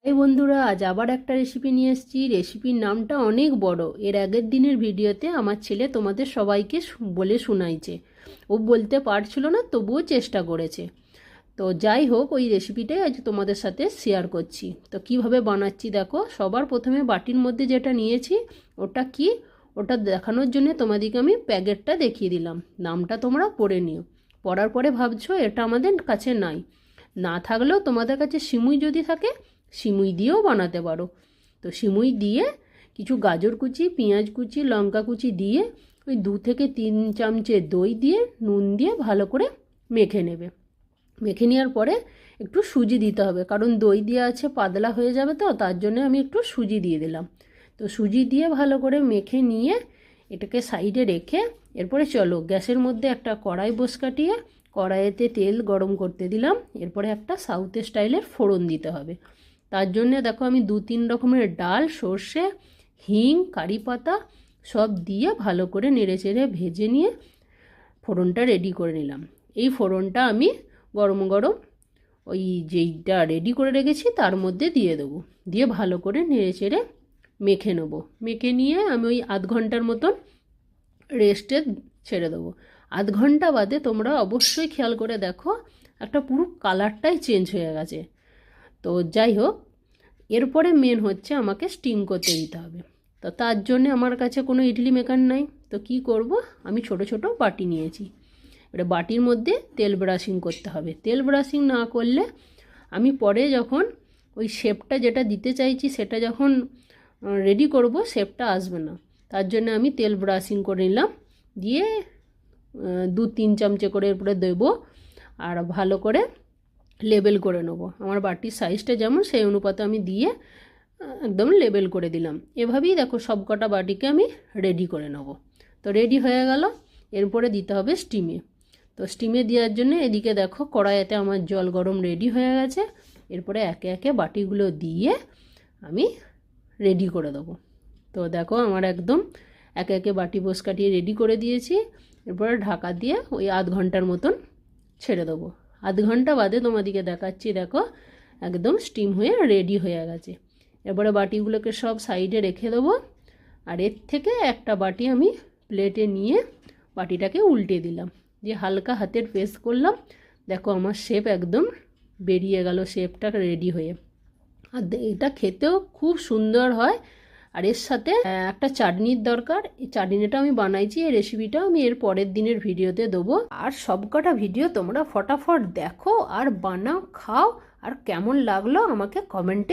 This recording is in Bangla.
এই বন্ধুরা, আজ আবার একটা রেসিপি নিয়ে এসেছি। রেসিপির নামটা অনেক বড়। এর আগের দিনের ভিডিওতে আমার ছেলে তোমাদের সবাইকে বলে শোনাইছে। ও বলতে পারছিল না, তবুও চেষ্টা করেছে। তো যাই হোক, ওই রেসিপিটাই আজ তোমাদের সাথে শেয়ার করছি। তো কিভাবে বানাচ্ছি দেখো। সবার প্রথমে বাটির মধ্যে যেটা নিয়েছি ওটা কি, ওটা দেখানোর জন্য তোমাদেরকে আমি প্যাকেটটা দেখিয়ে দিলাম। নামটা তোমরা পড়ে নিও। পড়ার পরে ভাবছো এটা আমাদের কাছে নাই। না থাকলেও তোমাদের কাছে সিমুই যদি থাকে, সিমুই দিয়েও বানাতে পারো। তো সিমুই দিয়ে কিছু গাজর কুচি, পেঁয়াজ কুচি, লঙ্কা কুচি দিয়ে ওই 2 থেকে 3 চামচে দই দিয়ে নুন দিয়ে ভালো করে মেখে নেবে। মেখে নেওয়ার পরে একটু সুজি দিতে হবে, কারণ দই দিয়ে আছে পাতলা হয়ে যাবে, তো তার জন্য আমি একটু সুজি দিয়ে দিলাম। তো সুজি দিয়ে ভালো করে মেখে নিয়ে এটাকে সাইডে রেখে এরপরে চলো গ্যাসের মধ্যে একটা কড়াই কাটিয়ে কড়াইতে তেল গরম করতে দিলাম। এরপরে একটা সাউথ স্টাইলের ফোড়ন দিতে হবে। তার জন্য দেখো আমি 2-3 রকমের ডাল, সর্ষে, হিং, কারি পাতা সব দিয়ে ভালো করে নেড়েচেড়ে ভেজে নিয়ে ফোড়নটা রেডি করে নিলাম। এই ফোড়নটা আমি গরম গরম ওই যেইটা রেডি করে রেখেছি তার মধ্যে দিয়ে দেবো। দিয়ে ভালো করে নেড়েচেড়ে মেখে নেবো। মেখে নিয়ে আমি ওই আধ ঘন্টার মতন রেস্টে ছেড়ে দেবো। আধ ঘন্টা বাদে তোমরা অবশ্যই খেয়াল করে দেখো একটা পুরো কালারটাই চেঞ্জ হয়ে গেছে। তো যাই হোক, এরপরে মেন হচ্ছে আমাকে স্টিম করতে দিতে হবে। তো তার জন্য আমার কাছে কোনো ইডলি মেকার নাই। তো কি করব, আমি ছোট ছোট বাটি নিয়েছি। এবার বাটির মধ্যে তেল ব্রাশিং করতে হবে। তেল ব্রাশিং না করলে আমি পরে যখন ওই শেপটা যেটা দিতে চাইছি সেটা যখন রেডি করব, শেপটা আসবে না। তার জন্য আমি তেল ব্রাশিং করে নিলাম। দিয়ে 2-3 চামচে করে এরপরে দেবো। আর ভালো করে লেবেল করে নেবো। আমার বাটির সাইজটা যেমন সেই অনুপাতে আমি দিয়ে একদম লেবেল করে দিলাম। এভাবেই দেখো সব কটা বাটিকে আমি রেডি করে নেব। তো রেডি হয়ে গেল। এরপরে দিতে হবে স্টিমে। তো স্টিমে দেওয়ার জন্য এদিকে দেখো কড়াইতে আমার জল গরম রেডি হয়ে গেছে। এরপরে একে একে বাটিগুলো দিয়ে আমি রেডি করে দেবো। তো দেখো আমার একদম একে একে বাটি কাটিয়ে রেডি করে দিয়েছি। এরপরে ঢাকা দিয়ে ওই আধ ঘন্টার মতন ছেড়ে দেবো। আধ ঘন্টা বাদে তোমাদেরকে দেখাচ্ছি, দেখো একদম স্টিম হয়ে রেডি হয়ে গেছে। এরপরে বাটিগুলোকে সব সাইডে রেখে দেবো। আর এর থেকে একটা বাটি আমি প্লেটে নিয়ে বাটিটাকে উল্টে দিলাম, যে হালকা হাতের প্রেস করলাম। দেখো আমার শেপ একদম বেরিয়ে গেল, শেপটা রেডি হয়ে। আর এটা খেতেও খুব সুন্দর হয়। আর এর সাথে একটা চাটনির দরকার। এই চাটনিটা আমি বানাইছি, এই রেসিপিটা আমি এর পরের দিনের ভিডিওতে দেবো। আর সবকটা ভিডিও তোমরা ফটাফট দেখো আর বানাও, খাও। আর কেমন লাগলো আমাকে কমেন্টে